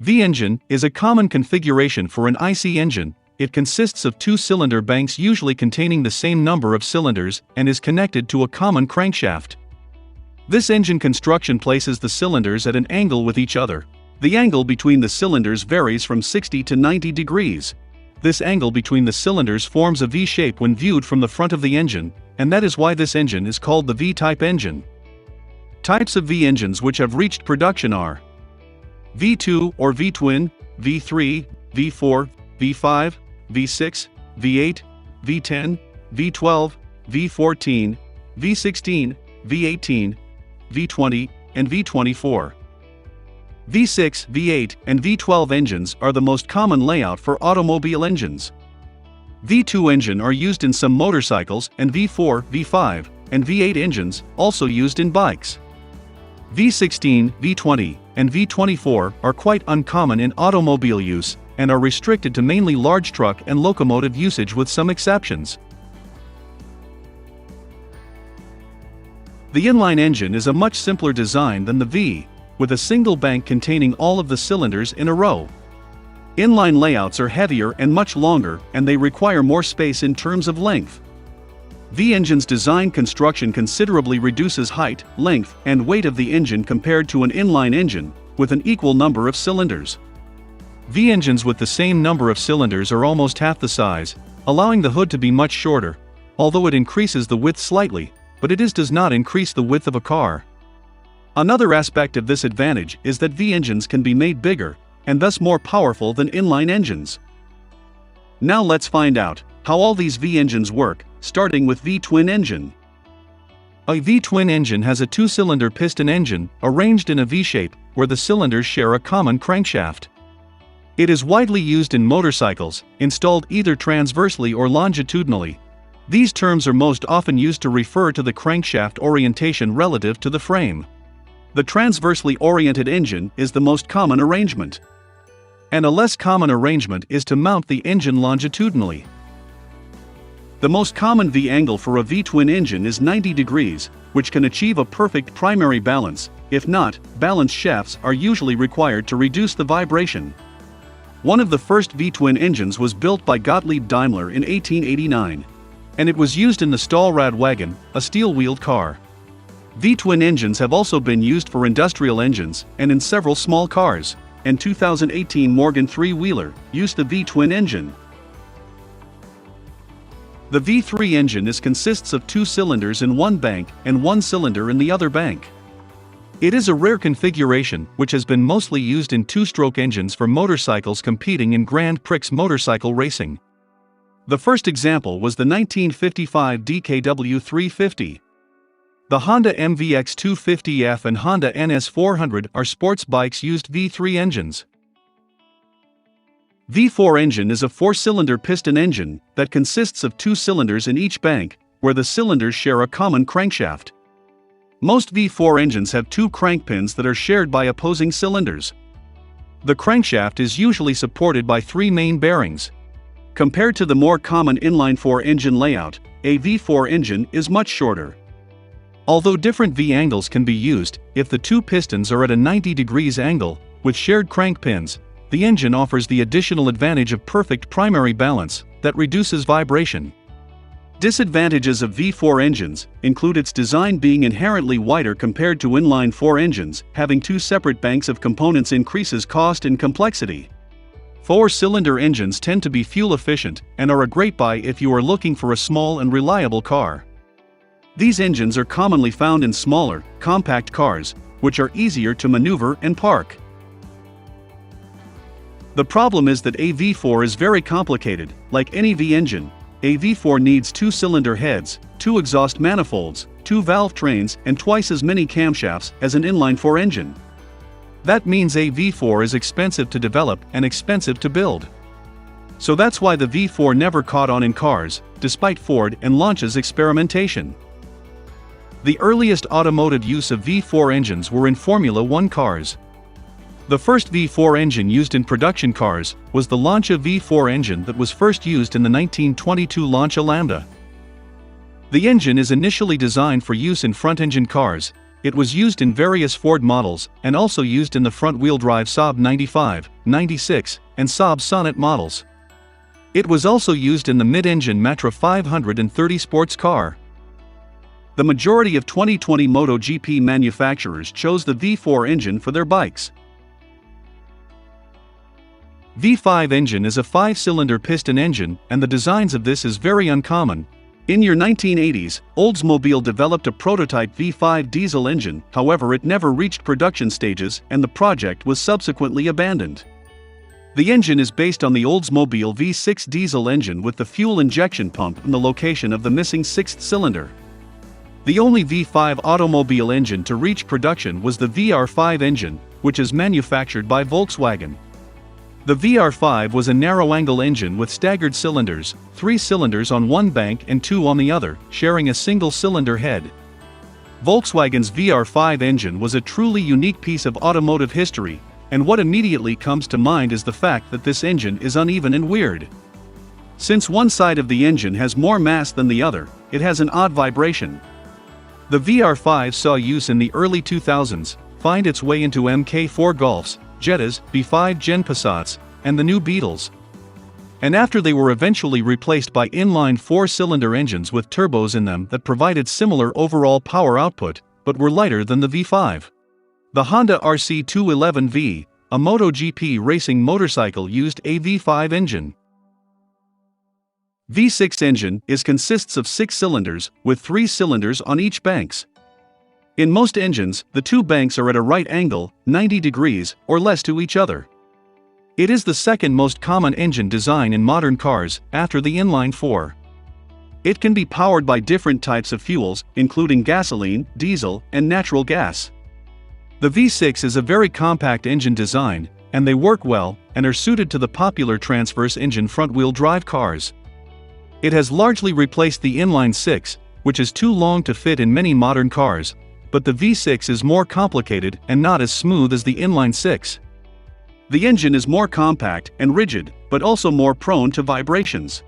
V-engine is a common configuration for an IC engine. It consists of two cylinder banks usually containing the same number of cylinders and is connected to a common crankshaft. This engine construction places the cylinders at an angle with each other. The angle between the cylinders varies from 60 to 90 degrees. This angle between the cylinders forms a V shape when viewed from the front of the engine, and that is why this engine is called the V-type engine. Types of V-engines which have reached production are V2 or V-twin, V3, V4, V5, V6, V8, V10, V12, V14, V16, V18, V20, and V24. V6, V8, and V12 engines are the most common layout for automobile engines. V2 engine are used in some motorcycles, and V4, V5, and V8 engines also used in bikes. V16, V20, and V24 are quite uncommon in automobile use and are restricted to mainly large truck and locomotive usage with some exceptions. The inline engine is a much simpler design than the V, with a single bank containing all of the cylinders in a row. Inline layouts are heavier and much longer, and they require more space in terms of length. V-engine's design construction considerably reduces height, length, and weight of the engine compared to an inline engine, with an equal number of cylinders. V-engines with the same number of cylinders are almost half the size, allowing the hood to be much shorter, although it increases the width slightly, but it does not increase the width of a car. Another aspect of this advantage is that V-engines can be made bigger, and thus more powerful than inline engines. Now let's find out how all these V-engines work, starting with V-twin engine. A V-twin engine has a two-cylinder piston engine arranged in a V-shape where the cylinders share a common crankshaft. It is widely used in motorcycles, installed either transversely or longitudinally. These terms are most often used to refer to the crankshaft orientation relative to the frame. The transversely oriented engine is the most common arrangement, and a less common arrangement is to mount the engine longitudinally. The most common V-angle for a V-twin engine is 90 degrees, which can achieve a perfect primary balance. If not, balance shafts are usually required to reduce the vibration. One of the first V-twin engines was built by Gottlieb Daimler in 1889, and it was used in the Stahlrad wagon, a steel-wheeled car. V-twin engines have also been used for industrial engines and in several small cars, and 2018 Morgan three-wheeler used the V-twin engine. The V3 engine consists of two cylinders in one bank and one cylinder in the other bank. It is a rare configuration which has been mostly used in two-stroke engines for motorcycles competing in Grand Prix motorcycle racing. The first example was the 1955 DKW 350. The Honda MVX 250F and Honda NS 400 are sports bikes used V3 engines. V4 engine is a four-cylinder piston engine that consists of two cylinders in each bank, where the cylinders share a common crankshaft. Most V4 engines have two crank pins that are shared by opposing cylinders. The crankshaft is usually supported by three main bearings. Compared to the more common inline-4 engine layout, a V4 engine is much shorter. Although different V-angles can be used, if the two pistons are at a 90 degrees angle, with shared crank pins, the engine offers the additional advantage of perfect primary balance that reduces vibration. Disadvantages of V4 engines include its design being inherently wider compared to inline-4 engines. Having two separate banks of components increases cost and complexity. Four-cylinder engines tend to be fuel-efficient and are a great buy if you are looking for a small and reliable car. These engines are commonly found in smaller, compact cars, which are easier to maneuver and park. The problem is that a V4 is very complicated. Like any V engine, a V4 needs two cylinder heads, two exhaust manifolds, two valve trains, and twice as many camshafts as an inline-4 engine. That means a V4 is expensive to develop and expensive to build. So that's why the V4 never caught on in cars, despite Ford and Launch's experimentation. The earliest automotive use of V4 engines were in Formula One cars. The first V4 engine used in production cars was the Lancia V4 engine that was first used in the 1922 Lancia Lambda. The engine is initially designed for use in front-engine cars. It was used in various Ford models and also used in the front-wheel drive Saab 95, 96, and Saab Sonnet models. It was also used in the mid-engine Matra 530 sports car. The majority of 2020 MotoGP manufacturers chose the V4 engine for their bikes. V5 engine is a 5-cylinder piston engine, and the designs of this is very uncommon. In your 1980s, Oldsmobile developed a prototype V5 diesel engine, however it never reached production stages and the project was subsequently abandoned. The engine is based on the Oldsmobile V6 diesel engine with the fuel injection pump in the location of the missing 6th cylinder. The only V5 automobile engine to reach production was the VR5 engine, which is manufactured by Volkswagen. The VR5 was a narrow-angle engine with staggered cylinders, 3 cylinders on one bank and 2 on the other, sharing a single cylinder head. Volkswagen's VR5 engine was a truly unique piece of automotive history, and what immediately comes to mind is the fact that this engine is uneven and weird. Since one side of the engine has more mass than the other, it has an odd vibration. The VR5 saw use in the early 2000s, find its way into Mk4 Golfs, Jettas, B5 Gen Passats, and the new Beetles. And after they were eventually replaced by inline 4-cylinder engines with turbos in them that provided similar overall power output, but were lighter than the V5. The Honda RC211V, a MotoGP racing motorcycle, used a V5 engine. V6 engine consists of 6 cylinders, with 3 cylinders on each banks. In most engines, the 2 banks are at a right angle, 90 degrees, or less to each other. It is the second most common engine design in modern cars, after the inline 4. It can be powered by different types of fuels, including gasoline, diesel, and natural gas. The V6 is a very compact engine design, and they work well, and are suited to the popular transverse engine front-wheel drive cars. It has largely replaced the inline 6, which is too long to fit in many modern cars, but the V6 is more complicated and not as smooth as the inline 6. The engine is more compact and rigid, but also more prone to vibrations.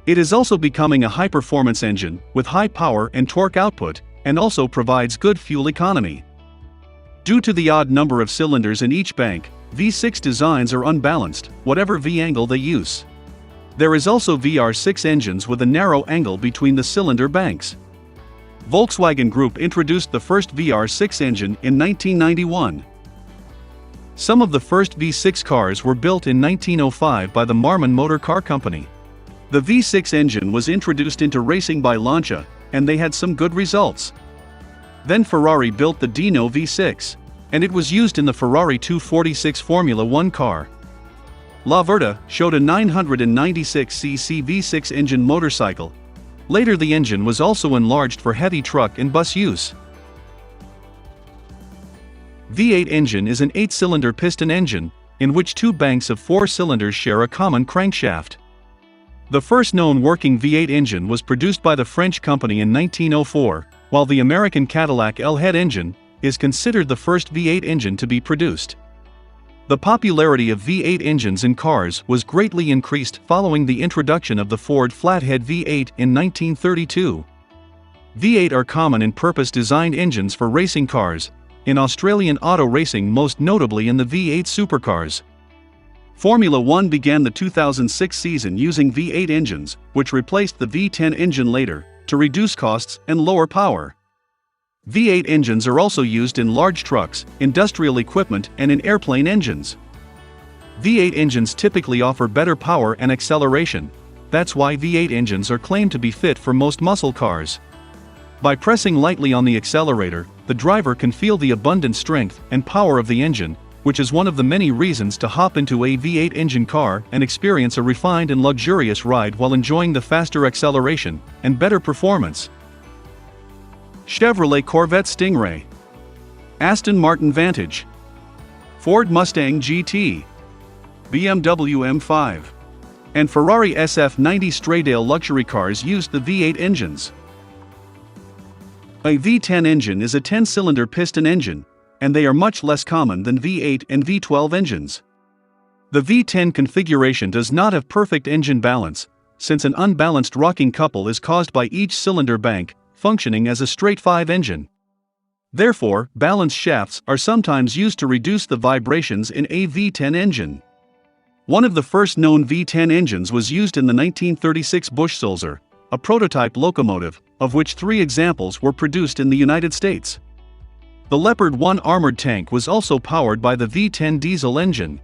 It is also becoming a high-performance engine, with high power and torque output, and also provides good fuel economy. Due to the odd number of cylinders in each bank, V6 designs are unbalanced, whatever V-angle they use. There is also VR6 engines with a narrow angle between the cylinder banks. Volkswagen Group introduced the first VR6 engine in 1991. Some of the first V6 cars were built in 1905 by the Marmon Motor Car Company. The V6 engine was introduced into racing by Lancia, and they had some good results. Then Ferrari built the Dino V6, and it was used in the Ferrari 246 Formula 1 car. La Verda showed a 996cc V6 engine motorcycle. Later the engine was also enlarged for heavy truck and bus use. V8 engine is an 8-cylinder piston engine, in which 2 banks of 4 cylinders share a common crankshaft. The first known working V8 engine was produced by the French company in 1904, while the American Cadillac L-head engine is considered the first V8 engine to be produced. The popularity of V8 engines in cars was greatly increased following the introduction of the Ford Flathead V8 in 1932. V8 are common in purpose-designed engines for racing cars, in Australian auto racing most notably in the V8 supercars. Formula 1 began the 2006 season using V8 engines, which replaced the V10 engine later, to reduce costs and lower power. V8 engines are also used in large trucks, industrial equipment, and in airplane engines. V8 engines typically offer better power and acceleration. That's why V8 engines are claimed to be fit for most muscle cars. By pressing lightly on the accelerator, the driver can feel the abundant strength and power of the engine, which is one of the many reasons to hop into a V8 engine car and experience a refined and luxurious ride while enjoying the faster acceleration and better performance. Chevrolet Corvette Stingray, Aston Martin Vantage, Ford Mustang GT, BMW M5, and Ferrari SF90 Stradale luxury cars used the V8 engines. A V10 engine is a 10-cylinder piston engine, and they are much less common than V8 and V12 engines. The V10 configuration does not have perfect engine balance, since an unbalanced rocking couple is caused by each cylinder bank functioning as a straight 5 engine. Therefore, balance shafts are sometimes used to reduce the vibrations in a V10 engine. One of the first known V10 engines was used in the 1936 Busch-Sulzer, a prototype locomotive, of which 3 examples were produced in the United States. The Leopard 1 armored tank was also powered by the V10 diesel engine.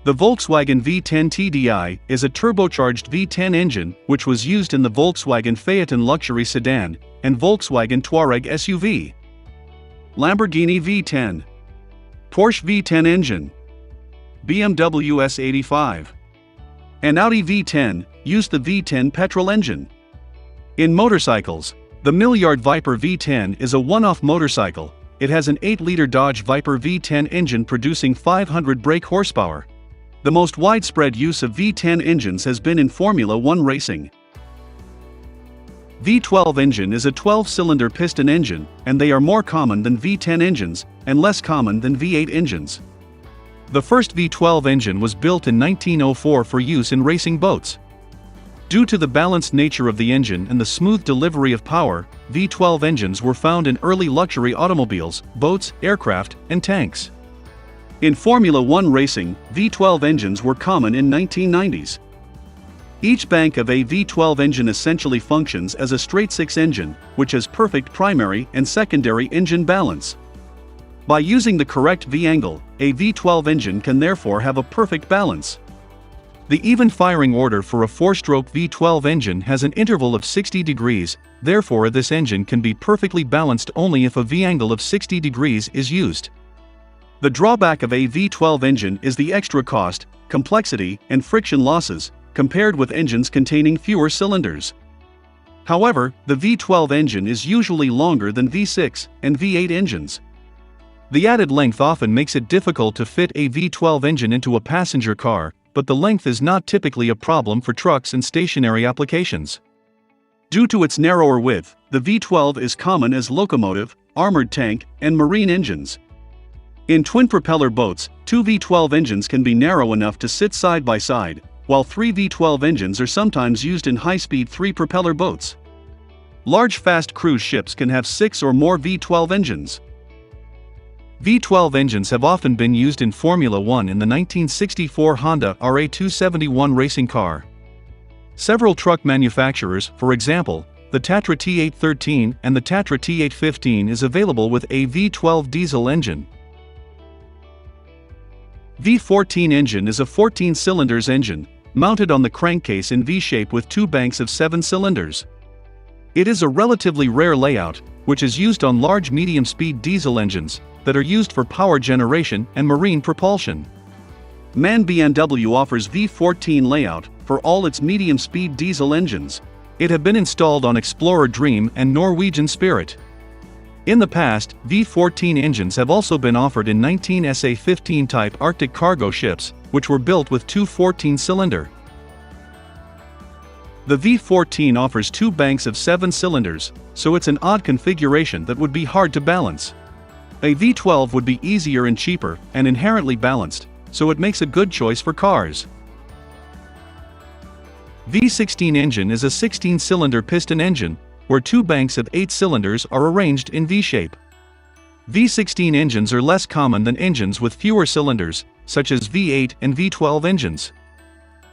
The Volkswagen V10 TDI is a turbocharged V10 engine which was used in the Volkswagen Phaeton luxury sedan and Volkswagen Touareg SUV. Lamborghini V10, Porsche V10 engine, BMW S85, and Audi V10 used the V10 petrol engine. In motorcycles, the Milliard Viper V10 is a one-off motorcycle. It has an 8-liter Dodge Viper V10 engine producing 500 brake horsepower. The most widespread use of V10 engines has been in Formula 1 racing. V12 engine is a 12-cylinder piston engine, and they are more common than V10 engines, and less common than V8 engines. The first V12 engine was built in 1904 for use in racing boats. Due to the balanced nature of the engine and the smooth delivery of power, V12 engines were found in early luxury automobiles, boats, aircraft, and tanks. In Formula 1 racing, V12 engines were common in 1990s. Each bank of a V12 engine essentially functions as a straight-six engine, which has perfect primary and secondary engine balance. By using the correct V-angle, a V12 engine can therefore have a perfect balance. The even firing order for a 4-stroke V12 engine has an interval of 60 degrees, therefore this engine can be perfectly balanced only if a V-angle of 60 degrees is used. The drawback of a V12 engine is the extra cost, complexity, and friction losses, compared with engines containing fewer cylinders. However, the V12 engine is usually longer than V6 and V8 engines. The added length often makes it difficult to fit a V12 engine into a passenger car, but the length is not typically a problem for trucks and stationary applications. Due to its narrower width, the V12 is common as locomotive, armored tank, and marine engines. In twin-propeller boats, 2 V12 engines can be narrow enough to sit side by side, while 3 V12 engines are sometimes used in high-speed 3-propeller boats. Large fast cruise ships can have 6 or more V12 engines. V12 engines have often been used in Formula 1 in the 1964 Honda RA271 racing car. Several truck manufacturers, for example, the Tatra T813 and the Tatra T815 is available with a V12 diesel engine. V14 engine is a 14-cylinder engine, mounted on the crankcase in V-shape with 2 banks of 7 cylinders. It is a relatively rare layout, which is used on large medium-speed diesel engines that are used for power generation and marine propulsion. MAN B&W offers V14 layout for all its medium-speed diesel engines. It have been installed on Explorer Dream and Norwegian Spirit. In the past, V14 engines have also been offered in 19 SA-15 type Arctic cargo ships, which were built with 2 14-cylinder. The V14 offers 2 banks of 7 cylinders, so it's an odd configuration that would be hard to balance. A V12 would be easier and cheaper, and inherently balanced, so it makes a good choice for cars. V16 engine is a 16-cylinder piston engine, where 2 banks of 8 cylinders are arranged in V-shape. V16 engines are less common than engines with fewer cylinders, such as V8 and V12 engines.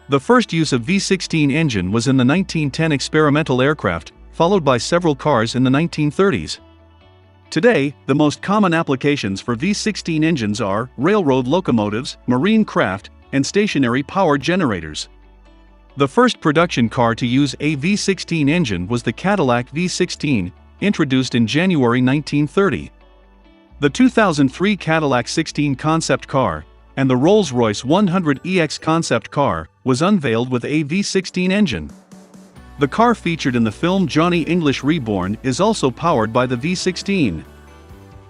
The first use of V16 engine was in the 1910 experimental aircraft, followed by several cars in the 1930s. Today, the most common applications for V16 engines are railroad locomotives, marine craft, and stationary power generators. The first production car to use a V16 engine was the Cadillac V16, introduced in January 1930. The 2003 Cadillac 16 concept car, and the Rolls-Royce 100EX concept car, was unveiled with a V16 engine. The car featured in the film Johnny English Reborn is also powered by the V16.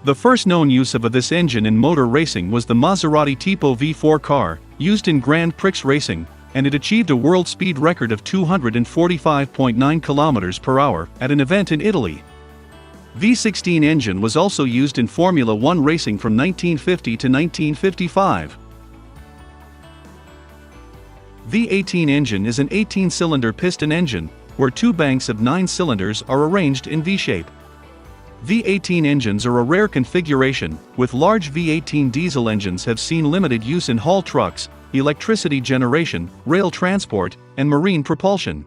The first known use of this engine in motor racing was the Maserati Tipo V4 car, used in Grand Prix racing, and it achieved a world speed record of 245.9 km per hour at an event in Italy. V16 engine was also used in Formula 1 racing from 1950 to 1955. V18 engine is an 18-cylinder piston engine, where 2 banks of 9 cylinders are arranged in V-shape. V18 engines are a rare configuration, with large V18 diesel engines have seen limited use in haul trucks, electricity generation, rail transport, and marine propulsion.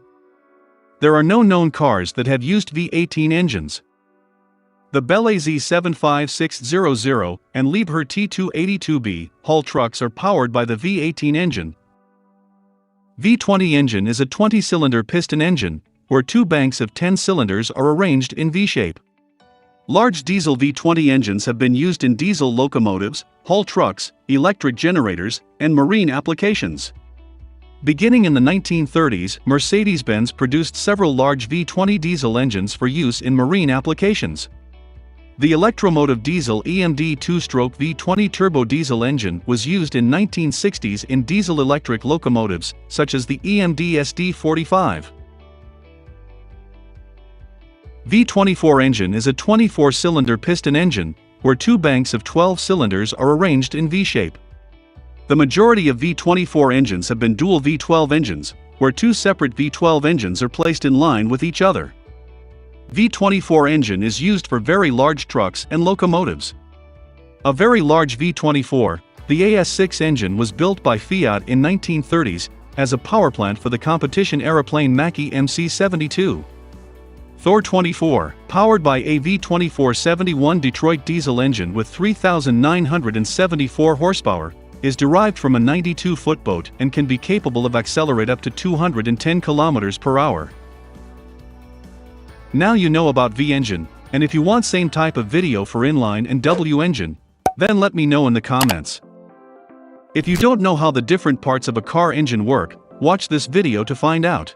There are no known cars that have used V18 engines. The Belle Z75600 and Liebherr T282B haul trucks are powered by the V18 engine. V20 engine is a 20-cylinder piston engine, where two banks of 10 cylinders are arranged in V-shape. Large diesel V20 engines have been used in diesel locomotives, haul trucks, electric generators, and marine applications. Beginning in the 1930s, Mercedes-Benz produced several large V20 diesel engines for use in marine applications. The Electromotive Diesel EMD 2-stroke V20 turbo diesel engine was used in 1960s in diesel-electric locomotives, such as the EMD SD45. V24 engine is a 24-cylinder piston engine, where two banks of 12 cylinders are arranged in V-shape. The majority of V24 engines have been dual V12 engines, where two separate V12 engines are placed in line with each other. V24 engine is used for very large trucks and locomotives. A very large V24, the AS6 engine was built by Fiat in 1930s as a powerplant for the competition aeroplane Macchi MC-72. Thor 24, powered by a V24-71 Detroit diesel engine with 3,974 horsepower, is derived from a 92-foot boat and can be capable of accelerate up to 210 km per hour. Now you know about V-engine, and if you want same type of video for inline and W-engine, then let me know in the comments. If you don't know how the different parts of a car engine work, watch this video to find out.